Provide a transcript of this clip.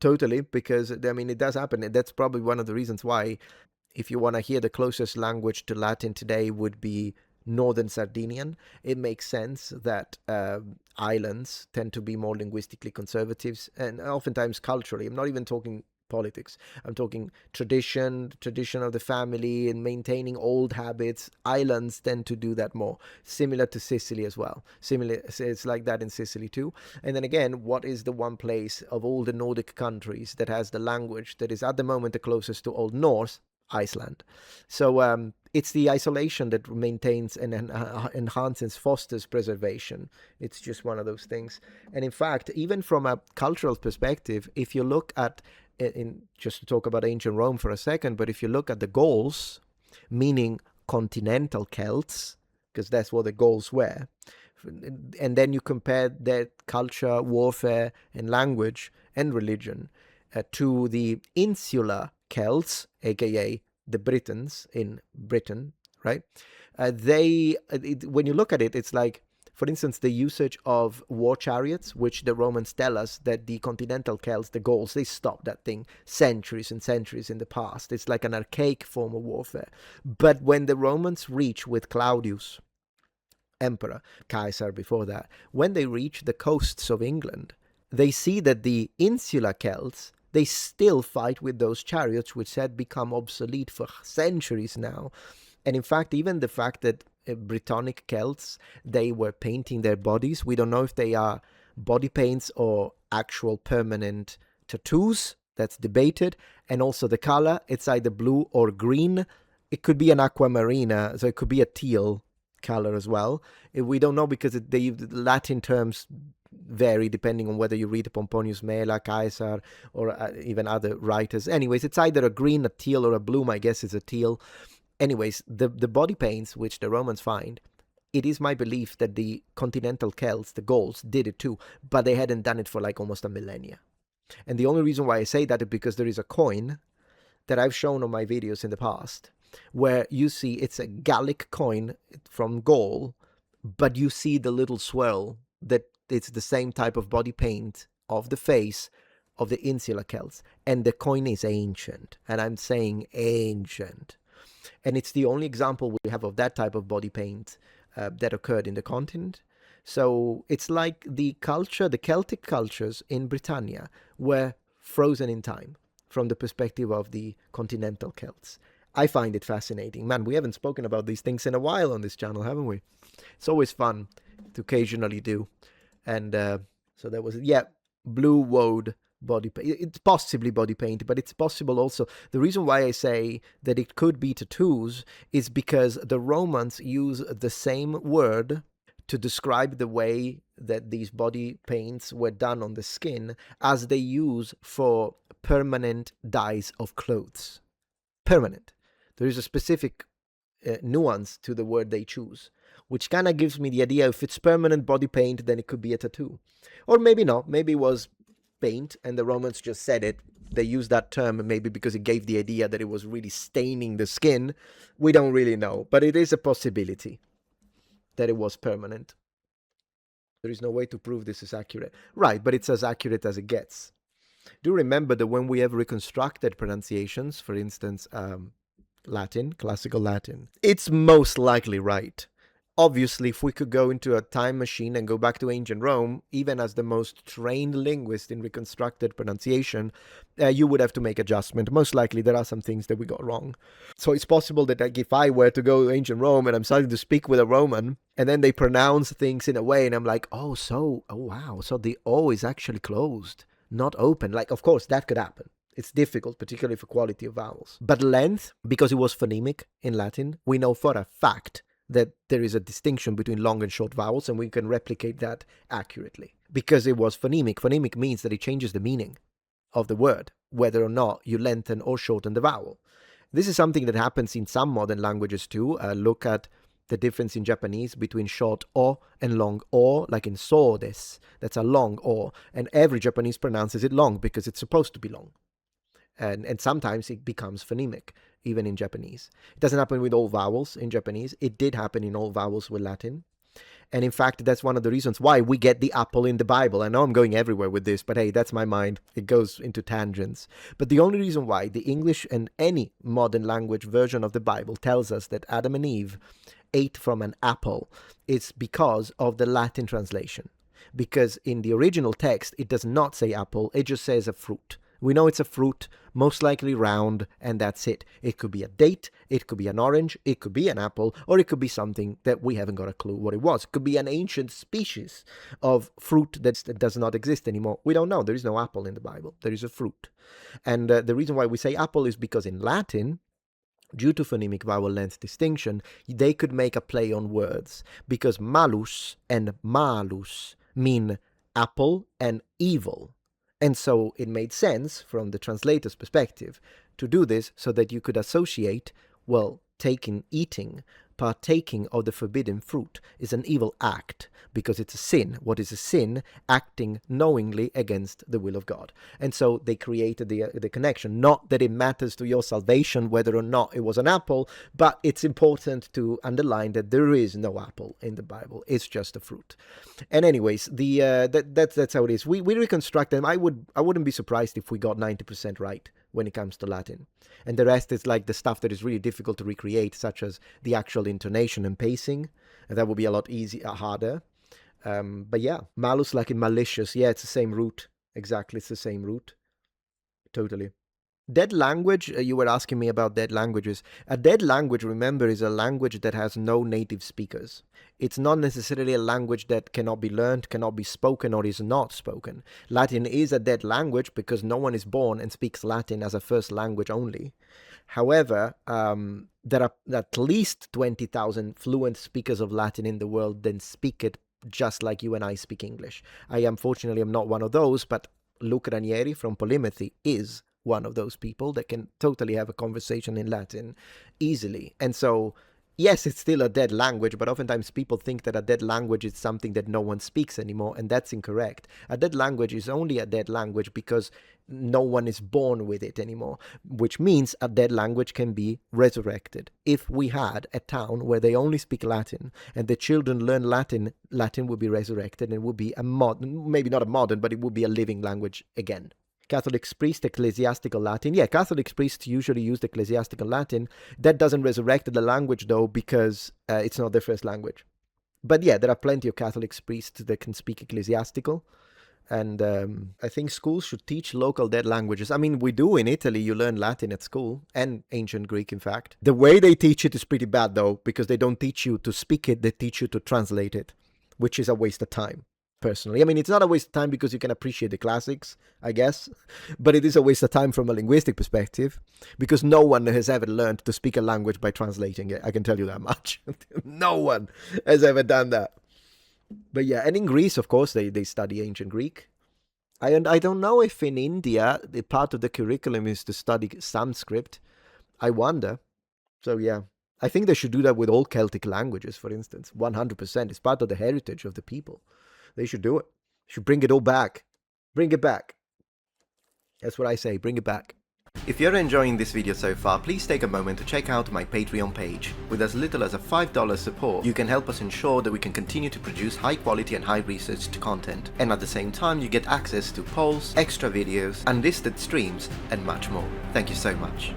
Totally, because I mean, it does happen. That's probably one of the reasons why, if you want to hear, the closest language to Latin today would be Northern Sardinian. It makes sense that islands tend to be more linguistically conservatives, and oftentimes culturally. I'm not even talking politics. I'm talking tradition of the family, and maintaining old habits. Islands tend to do that more, similar to Sicily as well. Similar, it's like that in Sicily too. And then again, what is the one place of all the Nordic countries that has the language that is at the moment the closest to Old Norse? Iceland. So it's the isolation that maintains and enhances, fosters preservation. It's just one of those things. And in fact, even from a cultural perspective, if you look at, just to talk about ancient Rome for a second, but if you look at the Gauls, meaning continental Celts, because that's what the Gauls were, and then you compare their culture, warfare, and language and religion to the insular Celts, aka the Britons in Britain, right? When you look at it, it's like, for instance, the usage of war chariots, which the Romans tell us that the continental Celts, the Gauls, they stopped that thing centuries and centuries in the past. It's like an archaic form of warfare. But when the Romans reach with Claudius, emperor, Caesar before that, when they reach the coasts of England, they see that the insular Celts, they still fight with those chariots, which had become obsolete for centuries now. And in fact, even the fact that Brittonic Celts, they were painting their bodies. We don't know if they are body paints or actual permanent tattoos. That's debated. And also the color, it's either blue or green. It could be an aquamarina, so it could be a teal color as well. We don't know, because the Latin terms vary depending on whether you read Pomponius Mela, Caesar, or even other writers. Anyways, it's either a green, a teal, or a blue. My guess is a teal. Anyways, the body paints which the Romans find, it is my belief that the continental Celts, the Gauls, did it too, but they hadn't done it for like almost a millennia. And the only reason why I say that is because there is a coin that I've shown on my videos in the past, where you see it's a Gallic coin from Gaul, but you see the little swirl that it's the same type of body paint of the face of the insular Celts. And the coin is ancient. And I'm saying ancient. And it's the only example we have of that type of body paint that occurred in the continent. So it's like the culture, the Celtic cultures in Britannia were frozen in time from the perspective of the continental Celts. I find it fascinating. Man, we haven't spoken about these things in a while on this channel, haven't we? It's always fun to occasionally do. And so that was, yeah, blue woad body paint. It's possibly body paint, but it's possible also. The reason why I say that it could be tattoos is because the Romans use the same word to describe the way that these body paints were done on the skin as they use for permanent dyes of clothes. Permanent. There is a specific nuance to the word they choose, which kind of gives me the idea if it's permanent body paint, then it could be a tattoo. Or maybe not. Maybe it was paint and the Romans just said it. They used that term maybe because it gave the idea that it was really staining the skin. We don't really know, but it is a possibility that it was permanent. There is no way to prove this is accurate. Right, but it's as accurate as it gets. Do remember that when we have reconstructed pronunciations, for instance, Latin, classical Latin, it's most likely right. Obviously, if we could go into a time machine and go back to ancient Rome, even as the most trained linguist in reconstructed pronunciation, you would have to make adjustment. Most likely, there are some things that we got wrong. So it's possible that like, if I were to go to ancient Rome and I'm starting to speak with a Roman, and then they pronounce things in a way, and I'm like, oh wow, so the O is actually closed, not open. Like, of course, that could happen. It's difficult, particularly for quality of vowels. But length, because it was phonemic in Latin, we know for a fact that there is a distinction between long and short vowels, and we can replicate that accurately. Because it was phonemic. Phonemic means that it changes the meaning of the word, whether or not you lengthen or shorten the vowel. This is something that happens in some modern languages too. Look at the difference in Japanese between short o and long o, like in so des. That's a long o, and every Japanese pronounces it long because it's supposed to be long. And sometimes it becomes phonemic, even in Japanese. It doesn't happen with all vowels in Japanese. It did happen in all vowels with Latin. And in fact, that's one of the reasons why we get the apple in the Bible. I know I'm going everywhere with this, but hey, that's my mind. It goes into tangents. But the only reason why the English and any modern language version of the Bible tells us that Adam and Eve ate from an apple is because of the Latin translation. Because in the original text, it does not say apple, it just says a fruit. We know it's a fruit, most likely round, and that's it. It could be a date, it could be an orange, it could be an apple, or it could be something that we haven't got a clue what it was. It could be an ancient species of fruit that does not exist anymore. We don't know. There is no apple in the Bible. There is a fruit. And the reason why we say apple is because in Latin, due to phonemic vowel length distinction, they could make a play on words, because malus and malus mean apple and evil. And so it made sense from the translator's perspective to do this so that you could associate, well, eating, partaking of the forbidden fruit is an evil act because it's a sin. What is a sin? Acting knowingly against the will of God. And so they created the connection. Not that it matters to your salvation whether or not it was an apple, but it's important to underline that there is no apple in the Bible. It's just a fruit. And anyways, that's how it is. We reconstruct them. I wouldn't be surprised if we got 90% right when it comes to Latin. And the rest is like the stuff that is really difficult to recreate, such as the actual intonation and pacing. And that would be a lot harder. But yeah, malus like in malicious. Yeah, it's the same root. Exactly, it's the same root. Totally. Dead language, you were asking me about dead languages. A dead language, remember, is a language that has no native speakers. It's not necessarily a language that cannot be learned, cannot be spoken, or is not spoken. Latin is a dead language because no one is born and speaks Latin as a first language only. However, there are at least 20,000 fluent speakers of Latin in the world that speak it just like you and I speak English. I unfortunately am not one of those, but Luke Ranieri from Polymathy is one of those people that can totally have a conversation in Latin easily. And so, yes, it's still a dead language, but oftentimes people think that a dead language is something that no one speaks anymore, and that's incorrect. A dead language is only a dead language because no one is born with it anymore, which means a dead language can be resurrected. If we had a town where they only speak Latin and the children learn Latin, Latin would be resurrected and would be a modern, maybe not a modern, but it would be a living language again. Catholic priest, ecclesiastical Latin. Yeah, Catholic priests usually use ecclesiastical Latin. That doesn't resurrect the language, though, because it's not their first language. But yeah, there are plenty of Catholic priests that can speak ecclesiastical. And I think schools should teach local dead languages. I mean, we do in Italy. You learn Latin at school, and ancient Greek, in fact. The way they teach it is pretty bad, though, because they don't teach you to speak it. They teach you to translate it, which is a waste of time. Personally, I mean, it's not a waste of time because you can appreciate the classics, I guess, but it is a waste of time from a linguistic perspective because no one has ever learned to speak a language by translating it. I can tell you that much. No one has ever done that. But yeah, and in Greece, of course, they study ancient Greek. I don't know if in India, the part of the curriculum is to study Sanskrit. I wonder. So yeah, I think they should do that with all Celtic languages, for instance. 100%. It's part of the heritage of the people. They should do it. Should bring it all back. Bring it back. That's what I say. Bring it back. If you're enjoying this video so far, please take a moment to check out my Patreon page. With as little as a $5 support, you can help us ensure that we can continue to produce high quality and high researched content. And at the same time, you get access to polls, extra videos, unlisted streams, and much more. Thank you so much.